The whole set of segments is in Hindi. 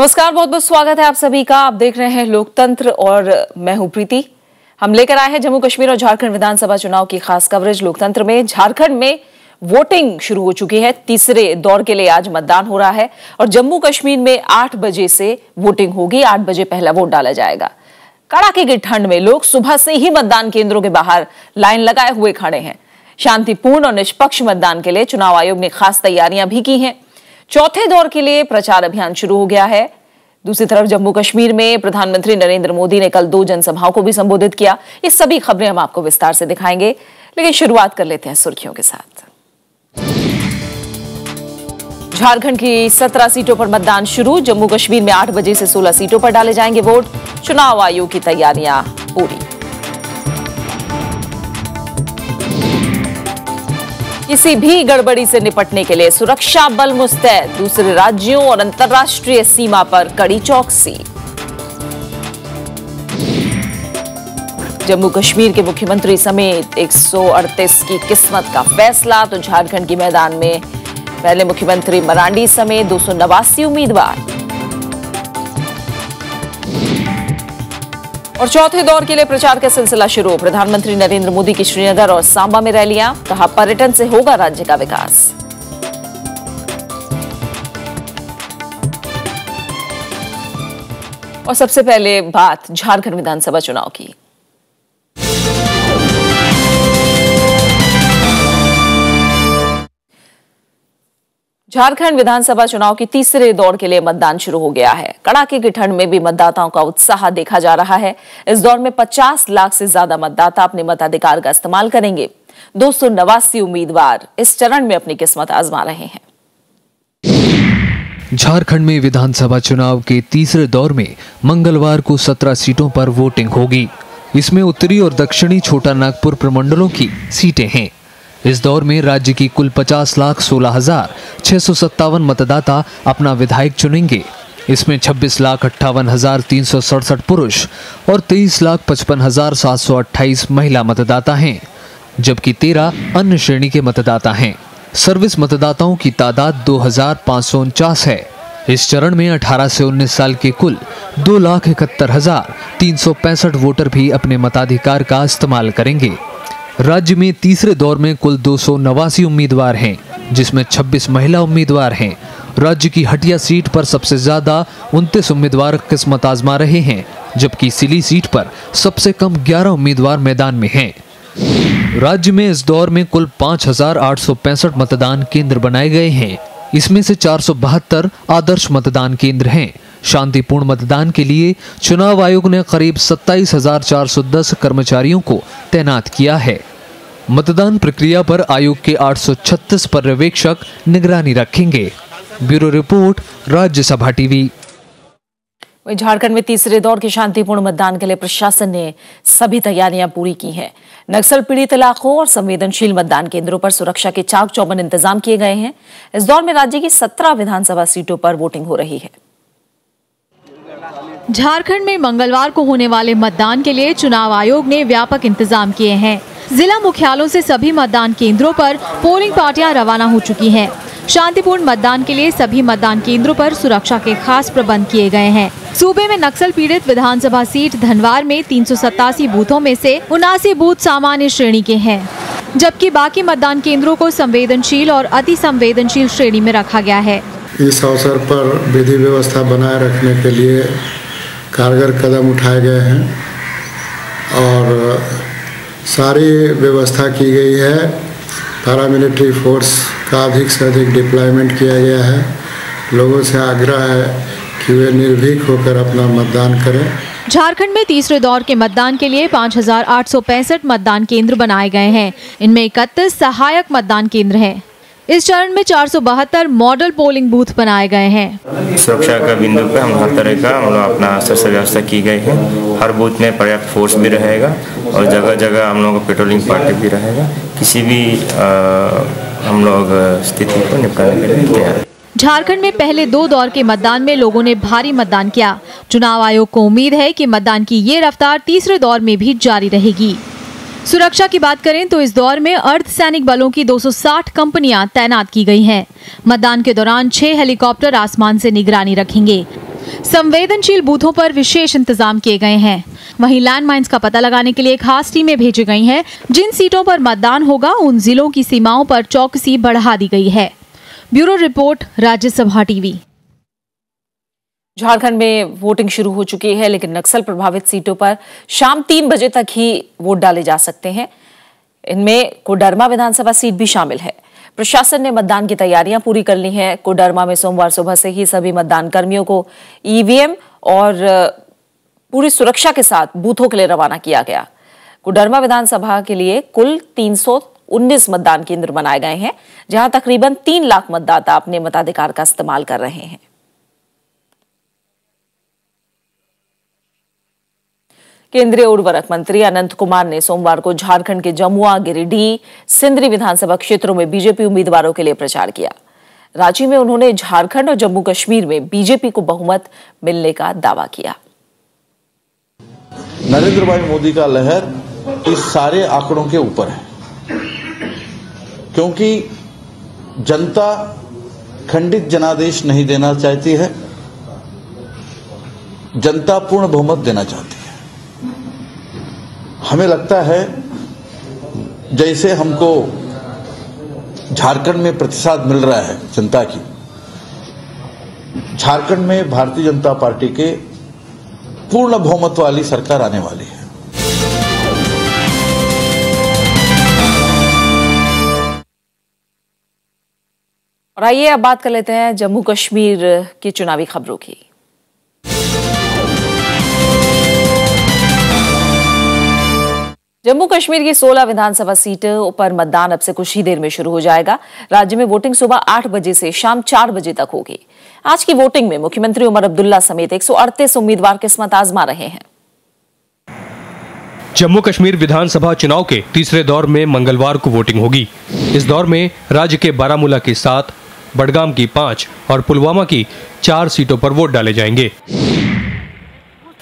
नमस्कार, बहुत बहुत स्वागत है आप सभी का। आप देख रहे हैं लोकतंत्र और मैं हूं प्रीति। हम लेकर आए हैं जम्मू कश्मीर और झारखंड विधानसभा चुनाव की खास कवरेज। लोकतंत्र में झारखंड में वोटिंग शुरू हो चुकी है। तीसरे दौर के लिए आज मतदान हो रहा है और जम्मू कश्मीर में 8 बजे से वोटिंग होगी। 8 बजे पहला वोट डाला जाएगा। कड़ाके की ठंड में लोग सुबह से ही मतदान केंद्रों के बाहर लाइन लगाए हुए खड़े हैं। शांतिपूर्ण और निष्पक्ष मतदान के लिए चुनाव आयोग ने खास तैयारियां भी की हैं। चौथे दौर के लिए प्रचार अभियान शुरू हो गया है। दूसरी तरफ जम्मू कश्मीर में प्रधानमंत्री नरेंद्र मोदी ने कल 2 जनसभाओं को भी संबोधित किया। ये सभी खबरें हम आपको विस्तार से दिखाएंगे, लेकिन शुरुआत कर लेते हैं सुर्खियों के साथ। झारखंड की 17 सीटों पर मतदान शुरू। जम्मू कश्मीर में 8 बजे से 16 सीटों पर डाले जाएंगे वोट। चुनाव आयोग की तैयारियां पूरी। किसी भी गड़बड़ी से निपटने के लिए सुरक्षा बल मुस्तैद। दूसरे राज्यों और अंतर्राष्ट्रीय सीमा पर कड़ी चौकसी। जम्मू कश्मीर के मुख्यमंत्री समेत 138 की किस्मत का फैसला। तो झारखंड के मैदान में पहले मुख्यमंत्री मरांडी समेत 289 उम्मीदवार। और चौथे दौर के लिए प्रचार का सिलसिला शुरू। प्रधानमंत्री नरेंद्र मोदी की श्रीनगर और सांबा में रैलियां। कहा, पर्यटन से होगा राज्य का विकास। और सबसे पहले बात झारखंड विधानसभा चुनाव की। झारखंड विधानसभा चुनाव की तीसरे दौर के लिए मतदान शुरू हो गया है। कड़ाके की ठंड में भी मतदाताओं का उत्साह देखा जा रहा है। इस दौर में 50 लाख से ज्यादा मतदाता अपने मताधिकार का इस्तेमाल करेंगे। 289 उम्मीदवार इस चरण में अपनी किस्मत आजमा रहे हैं। झारखंड में विधानसभा चुनाव के तीसरे दौर में मंगलवार को 17 सीटों पर वोटिंग होगी। इसमें उत्तरी और दक्षिणी छोटा नागपुर प्रमंडलों की सीटें हैं। इस दौर में राज्य की कुल 50,16,657 मतदाता अपना विधायक चुनेंगे। इसमें 26,58,367 पुरुष और 23,55,728 महिला मतदाता हैं, जबकि 13 अन्य श्रेणी के मतदाता हैं। सर्विस मतदाताओं की तादाद 2,549 है। इस चरण में 18 से 19 साल के कुल 2,71,365 वोटर भी अपने मताधिकार का इस्तेमाल करेंगे। राज्य में तीसरे दौर में कुल 289 उम्मीदवार हैं, जिसमें 26 महिला उम्मीदवार हैं। राज्य की हटिया सीट पर सबसे ज्यादा 29 उम्मीदवार किस्मत आजमा रहे हैं, जबकि सिली सीट पर सबसे कम 11 उम्मीदवार मैदान में हैं। राज्य में इस दौर में कुल 5,865 मतदान केंद्र बनाए गए हैं। इसमें से 472 आदर्श मतदान केंद्र हैं। शांतिपूर्ण मतदान के लिए चुनाव आयोग ने करीब 27,410 कर्मचारियों को तैनात किया है। मतदान प्रक्रिया पर आयोग के 836 पर्यवेक्षक निगरानी रखेंगे। Bureau report, Rajya Sabha TV. Jharkhand में तीसरे दौर के शांतिपूर्ण मतदान के लिए प्रशासन ने सभी तैयारियां पूरी की हैं। नक्सल पीड़ित इलाकों और संवेदनशील मतदान केंद्रों पर सुरक्षा के चाक चौबंद इंतजाम किए गए हैं। इस दौर में राज्य की 17 विधानसभा सीटों पर वोटिंग हो रही है। झारखंड में मंगलवार को होने वाले मतदान के लिए चुनाव आयोग ने व्यापक इंतजाम किए हैं। जिला मुख्यालयों से सभी मतदान केंद्रों पर पोलिंग पार्टियां रवाना हो चुकी हैं। शांतिपूर्ण मतदान के लिए सभी मतदान केंद्रों पर सुरक्षा के खास प्रबंध किए गए हैं। सूबे में नक्सल पीड़ित विधानसभा सीट धनवार में 387 बूथों में से 79 बूथ सामान्य श्रेणी के हैं, जबकि बाकी मतदान केंद्रों को संवेदनशील और अति संवेदनशील श्रेणी में रखा गया है। इस अवसर पर विधि व्यवस्था बनाए रखने के लिए कारगर कदम उठाए गए हैं और सारी व्यवस्था की गई है। पैरामिलिट्री फोर्स का अधिक से अधिक डिप्लॉयमेंट किया गया है। लोगों से आग्रह है कि वे निर्भीक होकर अपना मतदान करें। झारखंड में तीसरे दौर के मतदान के लिए 5,865 मतदान केंद्र बनाए गए हैं। इनमें 31 सहायक मतदान केंद्र हैं। इस चरण में 472 मॉडल पोलिंग बूथ बनाए गए हैं। सुरक्षा का बिंदु पे हम हर तरह का हम लोग अपना स्तर व्यवस्था की गई है। हर बूथ में पर्याप्त फोर्स भी रहेगा और जगह जगह हम लोगों का पेट्रोलिंग पार्टी भी रहेगा। किसी भी हम लोग स्थिति को निपटाने के लिए तैयार है। झारखंड में पहले 2 दौर के मतदान में लोगों ने भारी मतदान किया। चुनाव आयोग को उम्मीद है कि मतदान की ये रफ्तार तीसरे दौर में भी जारी रहेगी। सुरक्षा की बात करें तो इस दौर में अर्धसैनिक बलों की 260 कंपनियां तैनात की गई हैं। मतदान के दौरान 6 हेलीकॉप्टर आसमान से निगरानी रखेंगे। संवेदनशील बूथों पर विशेष इंतजाम किए गए हैं। वहीं लैंडमाइंस का पता लगाने के लिए खास टीमें भेजी गई हैं। जिन सीटों पर मतदान होगा उन जिलों की सीमाओं पर चौकसी बढ़ा दी गई है। Bureau report, Rajya Sabha TV. Jharkhand में वोटिंग शुरू हो चुकी है, लेकिन नक्सल प्रभावित सीटों पर शाम 3 बजे तक ही वोट डाले जा सकते हैं। इनमें कोडरमा विधानसभा सीट भी शामिल है। प्रशासन ने मतदान की तैयारियां पूरी कर ली हैं। कोडरमा में सोमवार सुबह से ही सभी मतदान कर्मियों को ईवीएम और पूरी सुरक्षा के साथ बूथों के लिए रवाना किया गया। कोडरमा विधानसभा के लिए कुल 319 मतदान केंद्र बनाए गए हैं, जहां तकरीबन 3 लाख मतदाता अपने मताधिकार का इस्तेमाल कर रहे हैं। केंद्रीय उर्वरक मंत्री अनंत कुमार ने सोमवार को झारखंड के जमुआ, गिरिडीह, सिंदरी विधानसभा क्षेत्रों में बीजेपी उम्मीदवारों के लिए प्रचार किया। रांची में उन्होंने झारखंड और जम्मू कश्मीर में बीजेपी को बहुमत मिलने का दावा किया। नरेंद्र भाई मोदी का लहर इस सारे आंकड़ों के ऊपर है, क्योंकि जनता खंडित जनादेश नहीं देना चाहती है, जनता पूर्ण बहुमत देना चाहती है। हमें लगता है जैसे हमको झारखंड में प्रतिशत मिल रहा है जनता की, झारखंड में भारतीय जनता पार्टी के पूर्ण बहुमत वाली सरकार आने वाली है। और आइए अब बात कर लेते हैं जम्मू कश्मीर की चुनावी खबरों की। जम्मू कश्मीर की 16 विधानसभा सीटों पर मतदान अब से कुछ ही देर में शुरू हो जाएगा। राज्य में वोटिंग सुबह 8 बजे से शाम 4 बजे तक होगी। आज की वोटिंग में मुख्यमंत्री उमर अब्दुल्ला समेत 138 उम्मीदवार किस्मत आजमा रहे हैं। जम्मू कश्मीर विधानसभा चुनाव के तीसरे दौर में मंगलवार को वोटिंग होगी। इस दौर में राज्य के बारामूला की 7, बडगाम की 5 और पुलवामा की 4 सीटों पर वोट डाले जाएंगे।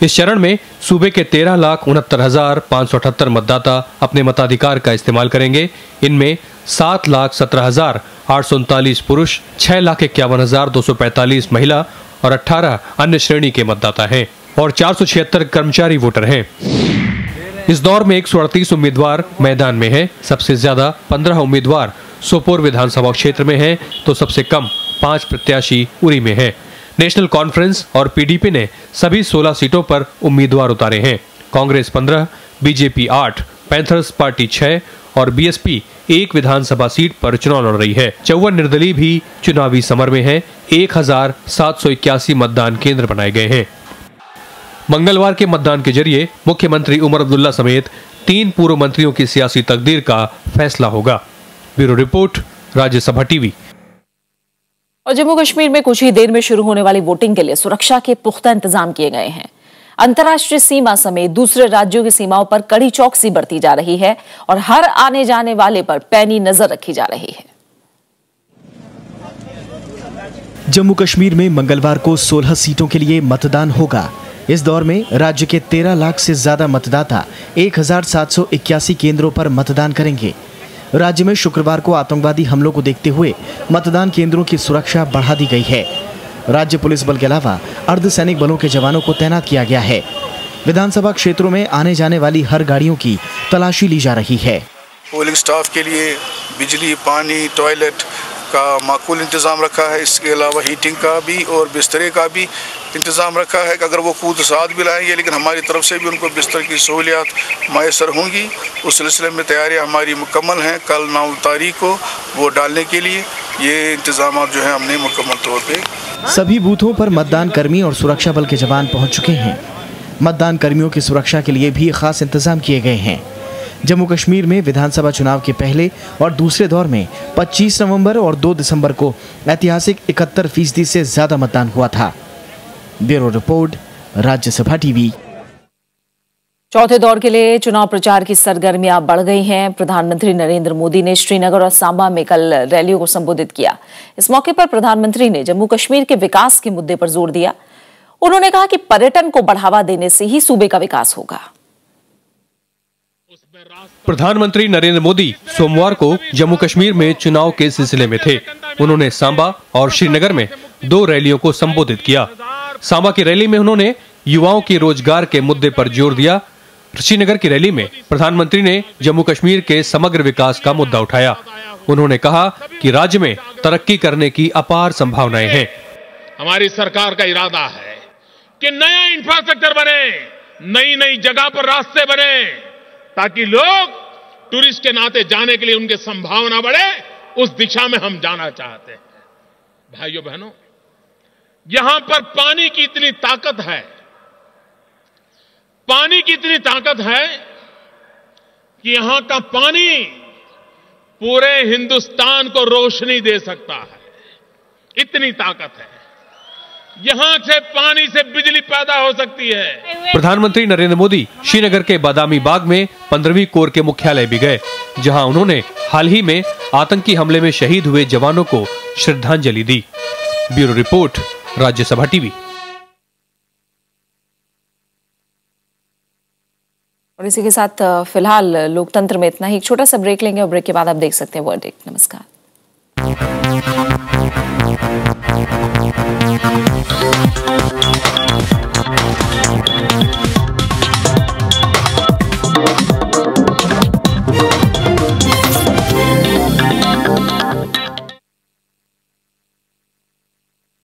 इस चरण में सूबे के 13,69,578 मतदाता अपने मताधिकार का इस्तेमाल करेंगे। इनमें 7,17,839 पुरुष, 6,51,245 महिला और 18 अन्य श्रेणी के मतदाता हैं और 476 कर्मचारी वोटर हैं। इस दौर में 138 उम्मीदवार मैदान में हैं। सबसे ज्यादा 15 उम्मीदवार सोपोर विधानसभा क्षेत्र में हैं, तो सबसे कम 5 प्रत्याशी उरी में हैं। नेशनल कॉन्फ्रेंस और पीडीपी ने सभी 16 सीटों पर उम्मीदवार उतारे हैं। कांग्रेस 15, बीजेपी 8, पैंथर्स पार्टी 6 और बीएसपी 1 विधानसभा सीट पर चुनाव लड़ रही है। 54 निर्दलीय भी चुनावी समर में हैं। 1,781 मतदान केंद्र बनाए गए हैं। मंगलवार के मतदान के जरिए मुख्यमंत्री उमर अब्दुल्ला समेत 3 पूर्व मंत्रियों की सियासी तकदीर का फैसला होगा। Bureau report, Rajya Sabha TV. और जम्मू कश्मीर में कुछ ही देर में शुरू होने वाली वोटिंग के लिए सुरक्षा के पुख्ता इंतजाम किए गए हैं। अंतर्राष्ट्रीय सीमा समेत दूसरे राज्यों की सीमाओं पर कड़ी चौकसी बरती जा रही है और हर आने जाने वाले पर पैनी नजर रखी जा रही है। जम्मू कश्मीर में मंगलवार को 16 सीटों के लिए मतदान होगा। इस दौर में राज्य के 13 लाख से ज्यादा मतदाता 1,781 केंद्रों पर मतदान करेंगे। राज्य में शुक्रवार को आतंकवादी हमलों को देखते हुए मतदान केंद्रों की सुरक्षा बढ़ा दी गई है। राज्य पुलिस बल के अलावा अर्धसैनिक बलों के जवानों को तैनात किया गया है। विधानसभा क्षेत्रों में आने जाने वाली हर गाड़ियों की तलाशी ली जा रही है। पोलिंग स्टाफ के लिए बिजली, पानी, टॉयलेट का माकूल इंतज़ाम रखा है। इसके अलावा हीटिंग का भी और बिस्तरे का भी इंतज़ाम रखा है कि अगर वो खुद साथ भी लाएंगे, लेकिन हमारी तरफ से भी उनको बिस्तर की सहूलियात मैसर होंगी। उस सिलसिले में तैयारियां हमारी मुकम्मल हैं। कल 9 तारीख को वोट डालने के लिए ये इंतज़ाम जो है हमने मुकम्मल तौर पे। सभी बूथों पर मतदान कर्मी और सुरक्षा बल के जवान पहुँच चुके हैं। मतदान कर्मियों की सुरक्षा के लिए भी खास इंतजाम किए गए हैं। जम्मू कश्मीर में विधानसभा चुनाव के पहले और दूसरे दौर में 25 नवंबर और 2 दिसंबर को ऐतिहासिक 71% से ज्यादा मतदान हुआ था। Bureau report, Rajya Sabha TV. चौथे दौर के लिए चुनाव प्रचार की सरगर्मियां बढ़ गई हैं। प्रधानमंत्री नरेंद्र मोदी ने श्रीनगर और सांबा में कल रैलियों को संबोधित किया। इस मौके पर प्रधानमंत्री ने जम्मू कश्मीर के विकास के मुद्दे पर जोर दिया। उन्होंने कहा कि पर्यटन को बढ़ावा देने से ही सूबे का विकास होगा। प्रधानमंत्री नरेंद्र मोदी सोमवार को जम्मू कश्मीर में चुनाव के सिलसिले में थे। उन्होंने सांबा और श्रीनगर में 2 रैलियों को संबोधित किया। सांबा की रैली में उन्होंने युवाओं के रोजगार के मुद्दे पर जोर दिया। श्रीनगर की रैली में प्रधानमंत्री ने जम्मू कश्मीर के समग्र विकास का मुद्दा उठाया। उन्होंने कहा कि राज्य में तरक्की करने की अपार संभावनाएं हैं। हमारी सरकार का इरादा है कि नया इंफ्रास्ट्रक्चर बने, नई नई जगह पर रास्ते बने, ताकि लोग टूरिस्ट के नाते जाने के लिए उनकी संभावना बढ़े। उस दिशा में हम जाना चाहते हैं। भाइयों बहनों, यहां पर पानी की इतनी ताकत है, पानी की इतनी ताकत है कि यहां का पानी पूरे हिंदुस्तान को रोशनी दे सकता है। इतनी ताकत है। यहां से पानी से बिजली पैदा हो सकती है। प्रधानमंत्री नरेंद्र मोदी श्रीनगर के बादामी बाग में 15वीं कोर के मुख्यालय भी गए, जहां उन्होंने हाल ही में आतंकी हमले में शहीद हुए जवानों को श्रद्धांजलि दी। Bureau report, Rajya Sabha TV. और इसी के साथ फिलहाल लोकतंत्र में इतना ही। एक छोटा सा ब्रेक लेंगे और ब्रेक के बाद आप देख सकते हैं वर्डिक्ट। नमस्कार।